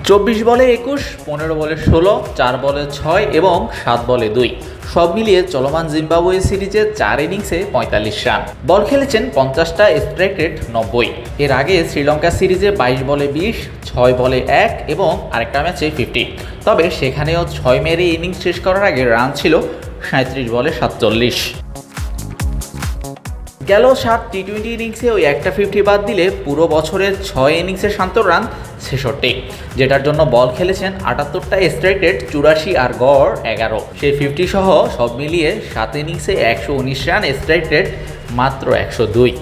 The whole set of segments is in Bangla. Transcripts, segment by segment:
24 বলে 21, 15 বলে 16, 4 বলে 6 এবং 7 বলে 2। সব মিলিয়ে চলমান জিম্বাবুয়ে সিরিজে 4 ইনিংসে 45 রান। বল খেলেছেন 50টা, স্ট্রাইক রেট 90। এর আগে শ্রীলঙ্কা সিরিজে 22 বলে 20, 6 বলে 1 এবং আরেকটা ম্যাচে 50। তবে সেখানেও 6 মেরে ইনিংস শেষ করার আগে রান ছিল 37 বলে 47। গেল 7 টি-20 ইনিংসে ওই একটা 50 বাদ দিলে পুরো বছরের 6 ইনিংসে শান্তর রান 66, যেটার জন্য বল খেলেছেন 78টা, স্ট্রাইক রেট 84 আর গড় 11। সেই 50 সহ সব মিলিয়ে 7 ইনিংসে 119 রান, স্ট্রাইক রেট মাত্র 102।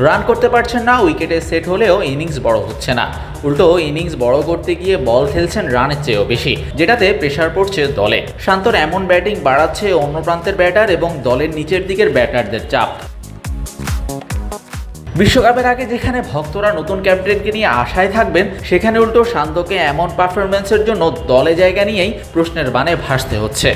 রান করতে পারছেন না, উইকেটে সেট হলেও ইনিংস বড় হচ্ছে না। উল্টো ইনিংস বড় করতে গিয়ে বল খেলছেন রানের চেয়েও বেশি, যেটাতে প্রেসার পড়ছে দলে। শান্তর এমন ব্যাটিং বাড়াচ্ছে অন্য প্রান্তের ব্যাটার এবং দলের নিচের দিকের ব্যাটারদের চাপ। বিশ্বকাপের আগে যেখানে ভক্তরা নতুন ক্যাপ্টেনকে নিয়ে আশায় থাকবেন, সেখানে উল্টো শান্তকে এমন পারফরম্যান্সের জন্য দলে জায়গা নিয়েই প্রশ্নের বানে ভাসতে হচ্ছে।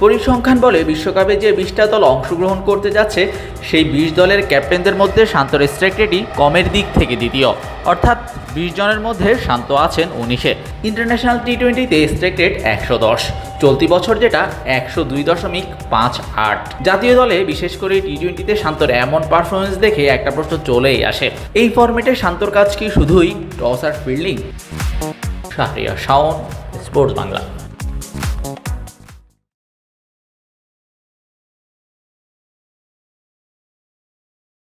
পরিসংখ্যান বলে বিশ্বকাপে যে 20টা দল অংশগ্রহণ করতে যাচ্ছে, সেই 20 দলের ক্যাপ্টেনদের মধ্যে শান্তর স্ট্রাইক রেটই কমের দিক থেকে দ্বিতীয়, অর্থাৎ 20 জনের মধ্যে শান্ত আছেন 19-এ। ইন্টারন্যাশনাল টি-20তে স্ট্রাইক রেট 110, চলতি বছর যেটা 102.58। জাতীয় দলে বিশেষ করে টি-20তে শান্তর এমন পারফরমেন্স দেখে একটা প্রশ্ন চলেই আসে, এই ফরম্যাটে শান্তর কাজ কি শুধুই টস আর ফিল্ডিং? শাহরিয়ার শাওন, স্পোর্টস বাংলা।